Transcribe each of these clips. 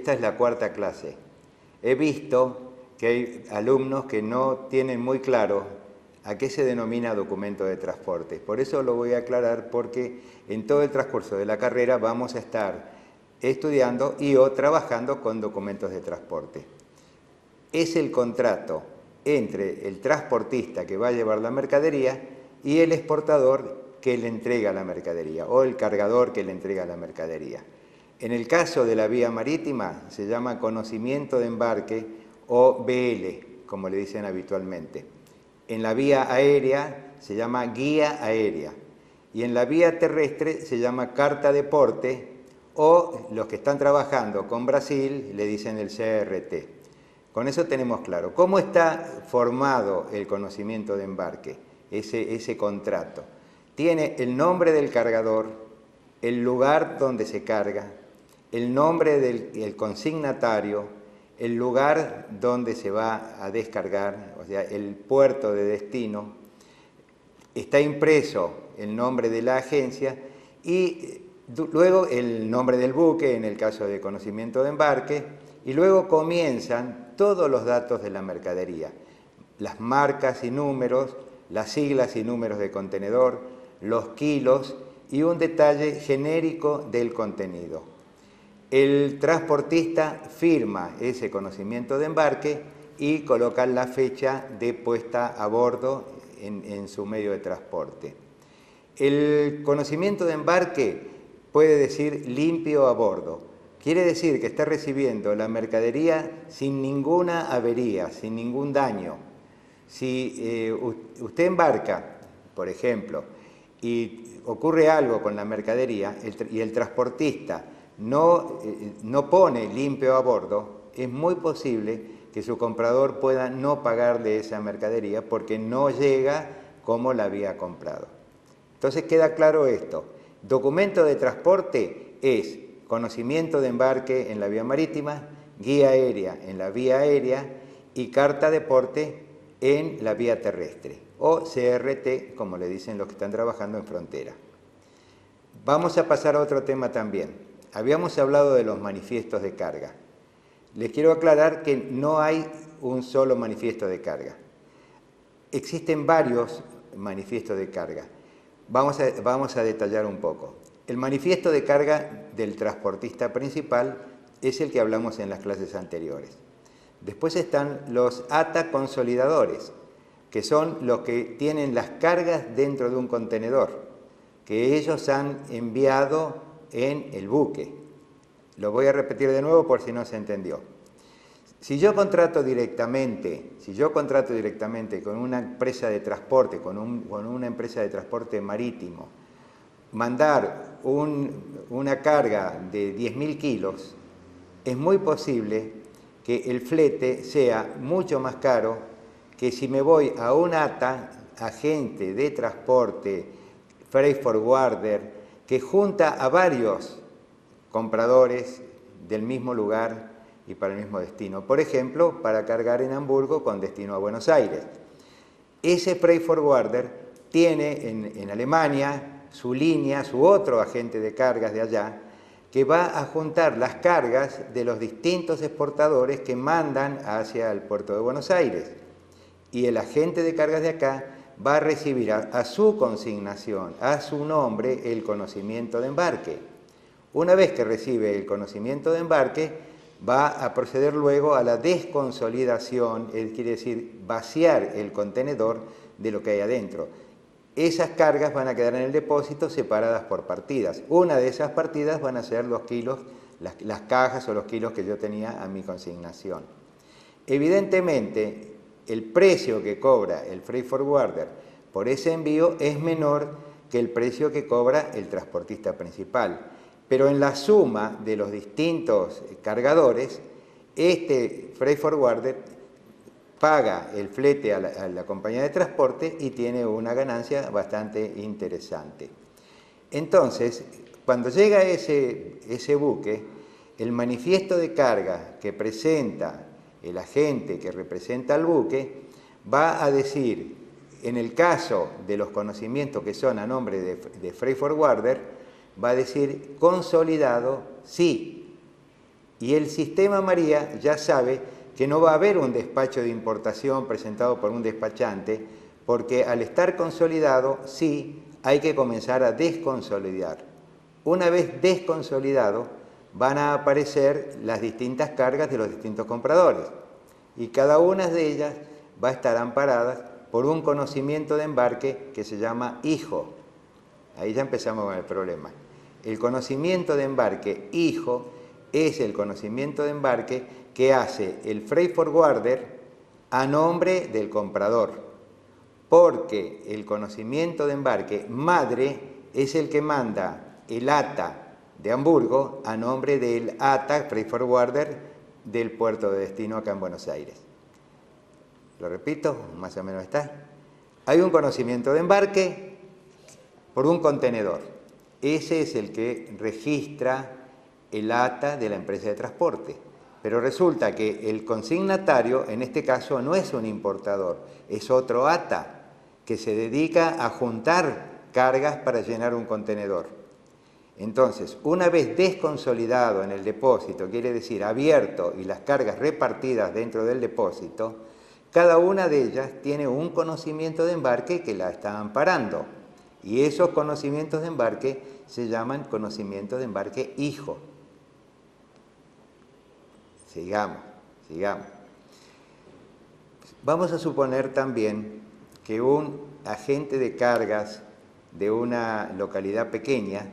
esta es la cuarta clase. He visto que hay alumnos que no tienen muy claro a qué se denomina documento de transporte. Por eso lo voy a aclarar, porque en todo el transcurso de la carrera vamos a estar estudiando y o trabajando con documentos de transporte. Es el contrato entre el transportista que va a llevar la mercadería y el exportador que le entrega la mercadería, o el cargador que le entrega la mercadería. En el caso de la vía marítima se llama conocimiento de embarque o BL, como le dicen habitualmente. En la vía aérea se llama guía aérea y en la vía terrestre se llama carta de porte, o los que están trabajando con Brasil le dicen el CRT. Con eso tenemos claro cómo está formado el conocimiento de embarque, ese contrato. Tiene el nombre del cargador, el lugar donde se carga, el nombre del consignatario, el lugar donde se va a descargar, o sea, el puerto de destino. Está impreso el nombre de la agencia y luego el nombre del buque, en el caso de conocimiento de embarque, y luego comienzan todos los datos de la mercadería, las marcas y números, las siglas y números de contenedor, los kilos y un detalle genérico del contenido. El transportista firma ese conocimiento de embarque y coloca la fecha de puesta a bordo en su medio de transporte. El conocimiento de embarque puede decir limpio a bordo. Quiere decir que está recibiendo la mercadería sin ninguna avería, sin ningún daño. Si usted embarca, por ejemplo, y ocurre algo con la mercadería y el transportista no pone limpio a bordo, es muy posible que su comprador pueda no pagarle esa mercadería porque no llega como la había comprado. Entonces queda claro esto. Documento de transporte es conocimiento de embarque en la vía marítima, guía aérea en la vía aérea y carta de porte en la vía terrestre, o CRT, como le dicen los que están trabajando en frontera. Vamos a pasar a otro tema también. Habíamos hablado de los manifiestos de carga. Les quiero aclarar que no hay un solo manifiesto de carga. Existen varios manifiestos de carga. Vamos a detallar un poco. El manifiesto de carga del transportista principal es el que hablamos en las clases anteriores. Después están los ATA consolidadores, que son los que tienen las cargas dentro de un contenedor, que ellos han enviado en el buque. Lo voy a repetir de nuevo por si no se entendió. Si yo contrato directamente con una empresa de transporte, con una empresa de transporte marítimo, mandar una carga de 10.000 kilos, es muy posible que el flete sea mucho más caro que si me voy a un ATA, agente de transporte, freight forwarder, que junta a varios compradores del mismo lugar y para el mismo destino. Por ejemplo, para cargar en Hamburgo con destino a Buenos Aires. Ese freight forwarder tiene en Alemania su línea, su otro agente de cargas de allá, que va a juntar las cargas de los distintos exportadores que mandan hacia el puerto de Buenos Aires. Y el agente de cargas de acá va a recibir a su consignación, a su nombre, el conocimiento de embarque. Una vez que recibe el conocimiento de embarque, va a proceder luego a la desconsolidación, quiere decir vaciar el contenedor de lo que hay adentro. Esas cargas van a quedar en el depósito separadas por partidas. Una de esas partidas van a ser los kilos, las cajas o los kilos que yo tenía a mi consignación. Evidentemente, el precio que cobra el freight forwarder por ese envío es menor que el precio que cobra el transportista principal. Pero en la suma de los distintos cargadores, este freight forwarder paga el flete a la compañía de transporte y tiene una ganancia bastante interesante. Entonces, cuando llega ese buque, el manifiesto de carga que presenta el agente que representa al buque va a decir, en el caso de los conocimientos que son a nombre de freight forwarder, va a decir consolidado sí. Y el sistema María ya sabe que no va a haber un despacho de importación presentado por un despachante, porque al estar consolidado, sí, hay que comenzar a desconsolidar. Una vez desconsolidado, van a aparecer las distintas cargas de los distintos compradores, y cada una de ellas va a estar amparada por un conocimiento de embarque que se llama hijo. Ahí ya empezamos con el problema. El conocimiento de embarque hijo es el conocimiento de embarque que hace el freight forwarder a nombre del comprador, porque el conocimiento de embarque madre es el que manda el ATA de Hamburgo a nombre del ATA freight forwarder del puerto de destino acá en Buenos Aires. Lo repito, más o menos está. Hay un conocimiento de embarque por un contenedor. Ese es el que registra el ATA de la empresa de transporte. Pero resulta que el consignatario, en este caso, no es un importador, es otro ATA que se dedica a juntar cargas para llenar un contenedor. Entonces, una vez desconsolidado en el depósito, quiere decir abierto y las cargas repartidas dentro del depósito, cada una de ellas tiene un conocimiento de embarque que la está amparando. Y esos conocimientos de embarque se llaman conocimientos de embarque hijo. Sigamos. Vamos a suponer también que un agente de cargas de una localidad pequeña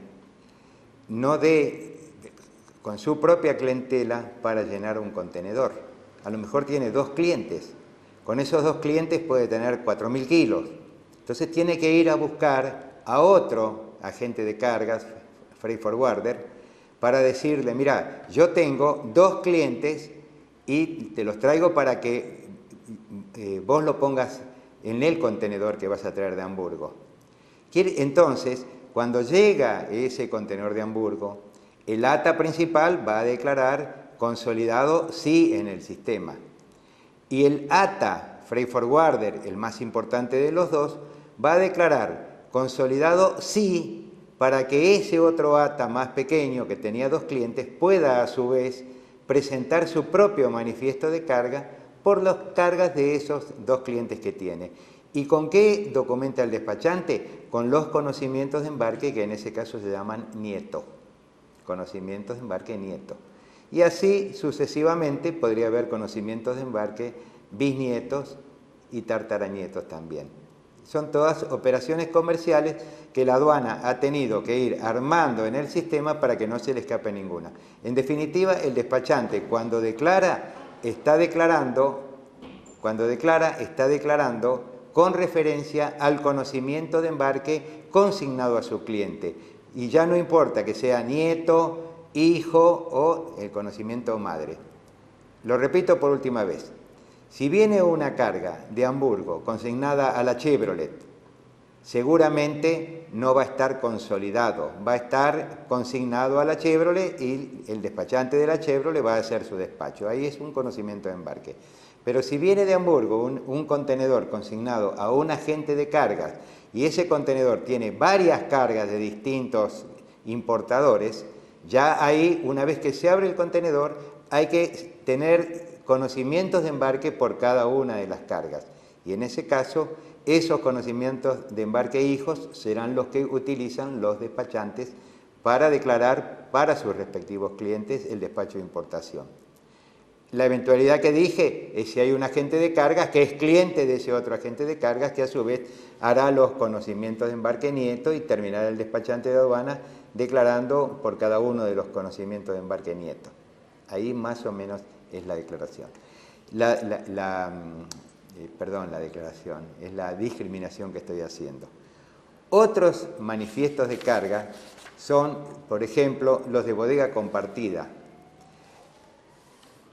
no dé con su propia clientela para llenar un contenedor. A lo mejor tiene 2 clientes. Con esos 2 clientes puede tener 4.000 kilos. Entonces tiene que ir a buscar a otro agente de cargas, freight forwarder, para decirle, mira, yo tengo 2 clientes y te los traigo para que vos lo pongas en el contenedor que vas a traer de Hamburgo. Entonces, cuando llega ese contenedor de Hamburgo, el ATA principal va a declarar consolidado sí en el sistema. Y el ATA freight forwarder, el más importante de los dos, va a declarar consolidado sí para que ese otro ATA más pequeño que tenía 2 clientes pueda a su vez presentar su propio manifiesto de carga por las cargas de esos 2 clientes que tiene. ¿Y con qué documenta el despachante? Con los conocimientos de embarque que en ese caso se llaman nieto. Conocimientos de embarque nieto. Y así sucesivamente podría haber conocimientos de embarque bisnietos y tartaranietos también. Son todas operaciones comerciales que la aduana ha tenido que ir armando en el sistema para que no se le escape ninguna. En definitiva, el despachante cuando declara, está declarando con referencia al conocimiento de embarque consignado a su cliente. Y ya no importa que sea nieto, hijo o el conocimiento madre. Lo repito por última vez. Si viene una carga de Hamburgo consignada a la Chevrolet, seguramente no va a estar consolidado, va a estar consignado a la Chevrolet y el despachante de la Chevrolet va a hacer su despacho. Ahí es un conocimiento de embarque. Pero si viene de Hamburgo un contenedor consignado a un agente de cargas y ese contenedor tiene varias cargas de distintos importadores, ya ahí, una vez que se abre el contenedor, hay que tener conocimientos de embarque por cada una de las cargas. Y en ese caso, esos conocimientos de embarque hijos serán los que utilizan los despachantes para declarar para sus respectivos clientes el despacho de importación. La eventualidad que dije es si hay un agente de cargas que es cliente de ese otro agente de cargas que a su vez hará los conocimientos de embarque nieto y terminará el despachante de aduana declarando por cada uno de los conocimientos de embarque nieto. Ahí más o menos es la declaración. Perdón, la declaración, es la discriminación que estoy haciendo. Otros manifiestos de carga son, por ejemplo, los de bodega compartida.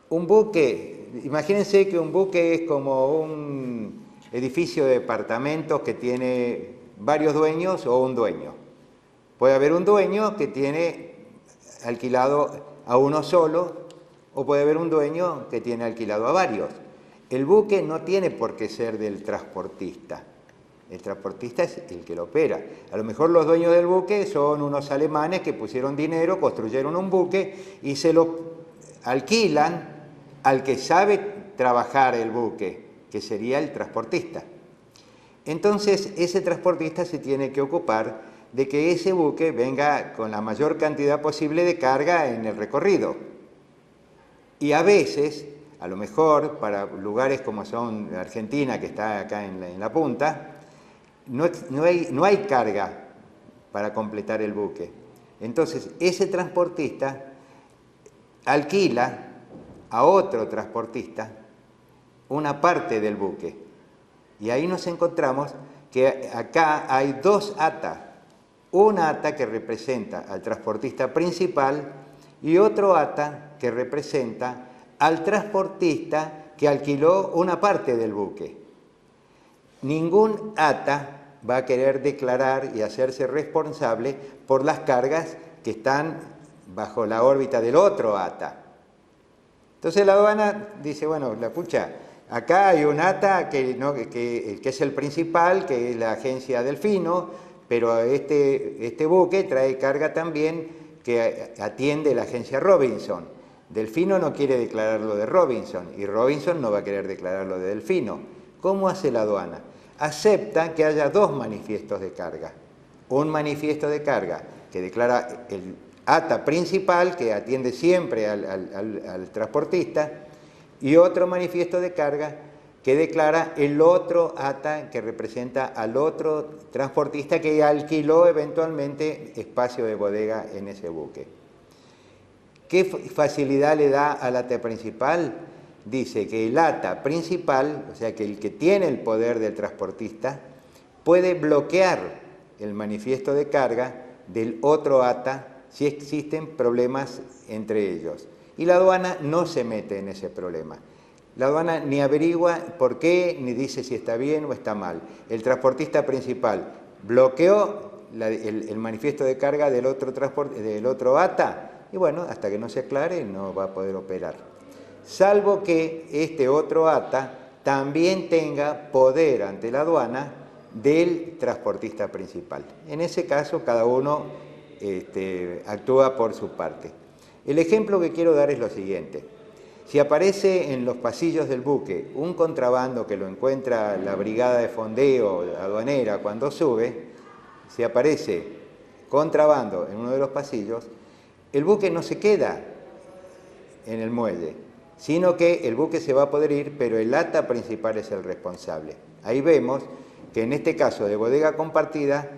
Un buque, imagínense que un buque es como un edificio de departamentos que tiene varios dueños o un dueño. Puede haber un dueño que tiene alquilado a uno solo o puede haber un dueño que tiene alquilado a varios. El buque no tiene por qué ser del transportista. El transportista es el que lo opera. A lo mejor los dueños del buque son unos alemanes que pusieron dinero, construyeron un buque y se lo alquilan al que sabe trabajar el buque, que sería el transportista. Entonces, ese transportista se tiene que ocupar de que ese buque venga con la mayor cantidad posible de carga en el recorrido. Y a veces, a lo mejor, para lugares como son Argentina, que está acá en la punta, no hay carga para completar el buque. Entonces, ese transportista alquila a otro transportista una parte del buque. Y ahí nos encontramos que acá hay dos ATA. Una ATA que representa al transportista principal y otro ATA que representa al transportista que alquiló una parte del buque. Ningún ATA va a querer declarar y hacerse responsable por las cargas que están bajo la órbita del otro ATA. Entonces la aduana dice, bueno, la pucha, acá hay un ATA que es el principal, que es la agencia Delfino, pero este buque trae carga también que atiende la agencia Robinson. Delfino no quiere declarar lo de Robinson y Robinson no va a querer declarar lo de Delfino. ¿Cómo hace la aduana? Acepta que haya dos manifiestos de carga. Un manifiesto de carga que declara el ATA principal, que atiende siempre al transportista, y otro manifiesto de carga que declara el otro ATA que representa al otro transportista que alquiló eventualmente espacio de bodega en ese buque. ¿Qué facilidad le da al ATA principal? Dice que el ATA principal, o sea que el que tiene el poder del transportista, puede bloquear el manifiesto de carga del otro ATA si existen problemas entre ellos. Y la aduana no se mete en ese problema. La aduana ni averigua por qué, ni dice si está bien o está mal. El transportista principal bloqueó el manifiesto de carga del otro ATA, y bueno, hasta que no se aclare no va a poder operar. Salvo que este otro ATA también tenga poder ante la aduana del transportista principal. En ese caso, cada uno actúa por su parte. El ejemplo que quiero dar es lo siguiente. Si aparece en los pasillos del buque un contrabando que lo encuentra la brigada de fondeo aduanera cuando sube, si aparece contrabando en uno de los pasillos, el buque no se queda en el muelle, sino que el buque se va a poder ir, pero el ATA principal es el responsable. Ahí vemos que en este caso de bodega compartida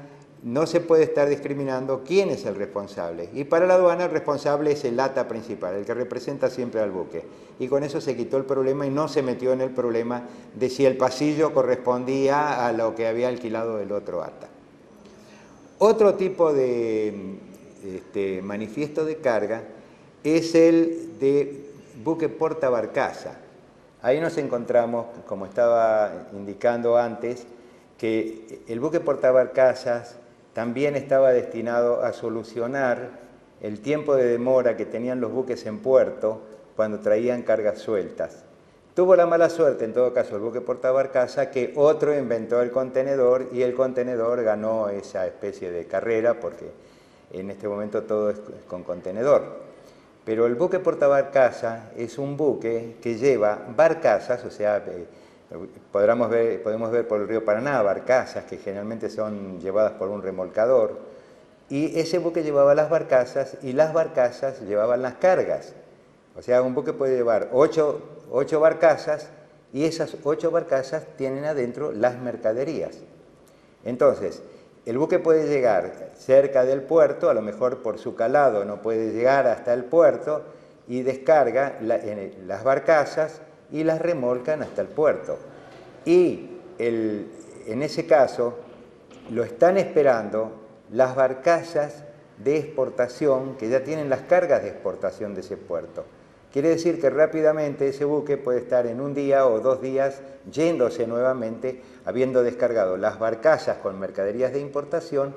no se puede estar discriminando quién es el responsable. Y para la aduana el responsable es el ATA principal, el que representa siempre al buque. Y con eso se quitó el problema y no se metió en el problema de si el pasillo correspondía a lo que había alquilado el otro ATA. Otro tipo de manifiesto de carga es el de buque portabarcaza. Ahí nos encontramos, como estaba indicando antes, que el buque portabarcazas también estaba destinado a solucionar el tiempo de demora que tenían los buques en puerto cuando traían cargas sueltas. Tuvo la mala suerte, en todo caso, el buque portabarcaza, que otro inventó el contenedor y el contenedor ganó esa especie de carrera porque en este momento todo es con contenedor. Pero el buque portabarcaza es un buque que lleva barcazas, o sea, podemos ver por el río Paraná barcazas que generalmente son llevadas por un remolcador, y ese buque llevaba las barcazas y las barcazas llevaban las cargas. O sea, un buque puede llevar 8 barcazas y esas 8 barcazas tienen adentro las mercaderías. Entonces, el buque puede llegar cerca del puerto, a lo mejor por su calado no puede llegar hasta el puerto, y descarga las barcazas y las remolcan hasta el puerto. Y en ese caso lo están esperando las barcazas de exportación que ya tienen las cargas de exportación de ese puerto. Quiere decir que rápidamente ese buque puede estar en un día o 2 días yéndose nuevamente, habiendo descargado las barcazas con mercaderías de importación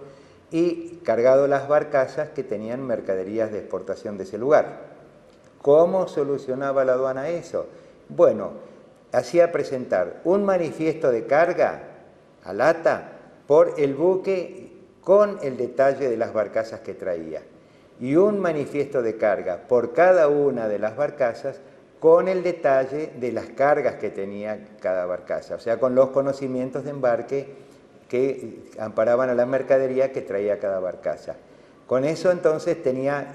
y cargado las barcazas que tenían mercaderías de exportación de ese lugar. ¿Cómo solucionaba la aduana eso? Bueno, hacía presentar un manifiesto de carga al ATA por el buque con el detalle de las barcazas que traía. y un manifiesto de carga por cada una de las barcazas con el detalle de las cargas que tenía cada barcaza, o sea, con los conocimientos de embarque que amparaban a la mercadería que traía cada barcaza. Con eso entonces tenía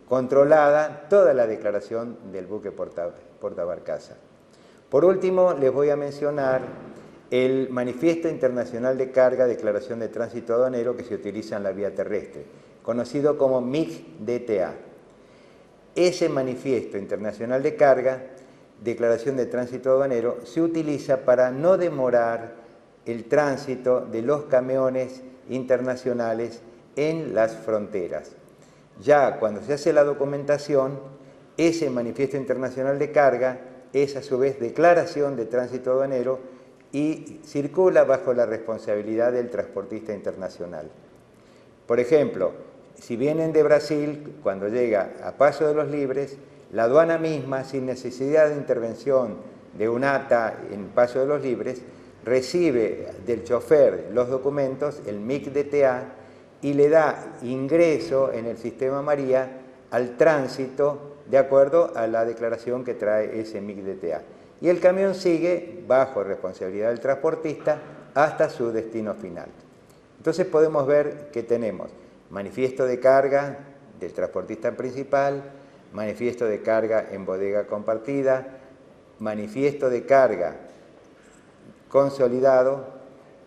controlada toda la declaración del buque portabarcaza. Por último, les voy a mencionar el Manifiesto Internacional de Carga, Declaración de Tránsito Aduanero, que se utiliza en la vía terrestre, conocido como MIC-DTA. Ese Manifiesto Internacional de Carga, Declaración de Tránsito Aduanero, se utiliza para no demorar el tránsito de los camiones internacionales en las fronteras. Ya cuando se hace la documentación, ese Manifiesto Internacional de Carga es a su vez declaración de tránsito aduanero y circula bajo la responsabilidad del transportista internacional. Por ejemplo, si vienen de Brasil, cuando llega a Paso de los Libres, la aduana misma, sin necesidad de intervención de un ATA en Paso de los Libres, recibe del chofer los documentos, el MIC-DTA, y le da ingreso en el sistema María al tránsito de acuerdo a la declaración que trae ese MIC-DTA. Y el camión sigue bajo responsabilidad del transportista hasta su destino final. Entonces podemos ver que tenemos manifiesto de carga del transportista principal, manifiesto de carga en bodega compartida, manifiesto de carga consolidado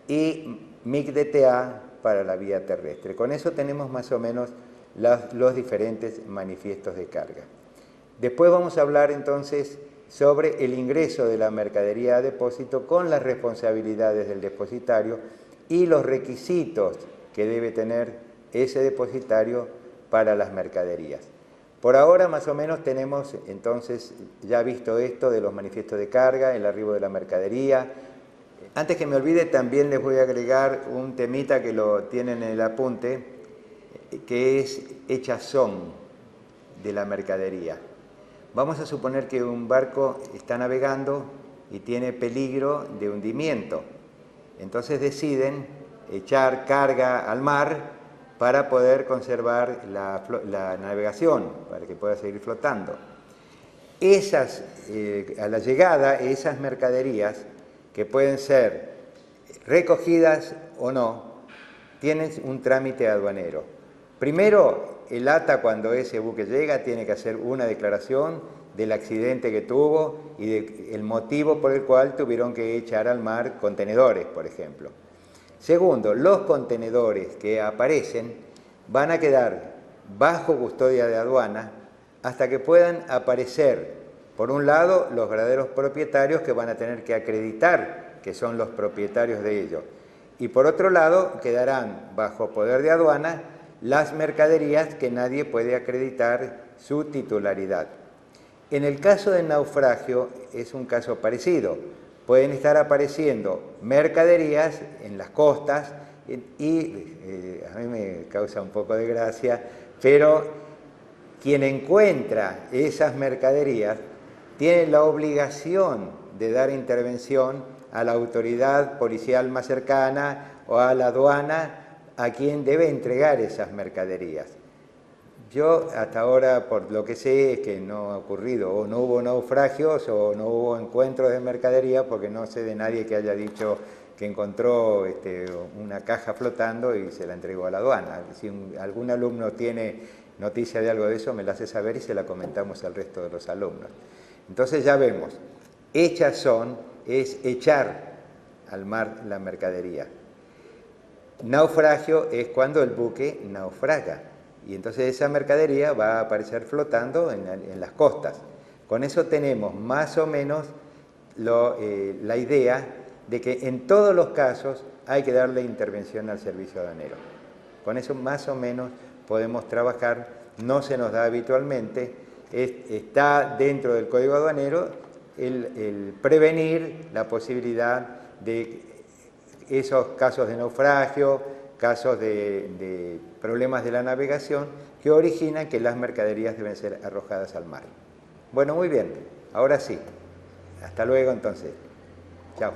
y MIC-DTA para la vía terrestre. Con eso tenemos más o menos los diferentes manifiestos de carga. Después vamos a hablar entonces sobre el ingreso de la mercadería a depósito con las responsabilidades del depositario y los requisitos que debe tener ese depositario para las mercaderías. Por ahora más o menos tenemos entonces ya visto esto de los manifiestos de carga, el arribo de la mercadería. Antes que me olvide también les voy a agregar un temita que lo tienen en el apunte, que es hechazón de la mercadería. Vamos a suponer que un barco está navegando y tiene peligro de hundimiento. Entonces deciden echar carga al mar para poder conservar la navegación, para que pueda seguir flotando. A la llegada, esas mercaderías, que pueden ser recogidas o no, tienen un trámite aduanero. Primero, el ATA, cuando ese buque llega, tiene que hacer una declaración del accidente que tuvo y del motivo por el cual tuvieron que echar al mar contenedores, por ejemplo. Segundo, los contenedores que aparecen van a quedar bajo custodia de aduana hasta que puedan aparecer, por un lado, los verdaderos propietarios que van a tener que acreditar que son los propietarios de ellos. Y por otro lado, quedarán bajo poder de aduana las mercaderías que nadie puede acreditar su titularidad. En el caso del naufragio es un caso parecido. Pueden estar apareciendo mercaderías en las costas y a mí me causa un poco de gracia, pero quien encuentra esas mercaderías tiene la obligación de dar intervención a la autoridad policial más cercana o a la aduana a quien debe entregar esas mercaderías. Yo hasta ahora, por lo que sé, es que no ha ocurrido, o no hubo naufragios o no hubo encuentros de mercadería, porque no sé de nadie que haya dicho que encontró una caja flotando y se la entregó a la aduana. Si algún alumno tiene noticia de algo de eso, me la hace saber y se la comentamos al resto de los alumnos. Entonces ya vemos, hechazón es echar al mar la mercadería. Naufragio es cuando el buque naufraga y entonces esa mercadería va a aparecer flotando en las costas. Con eso tenemos más o menos la idea de que en todos los casos hay que darle intervención al servicio aduanero. Con eso más o menos podemos trabajar, no se nos da habitualmente, está dentro del Código Aduanero el prevenir la posibilidad de esos casos de naufragio, casos de problemas de la navegación que originan que las mercaderías deben ser arrojadas al mar. Bueno, muy bien, ahora sí. Hasta luego entonces. Chao.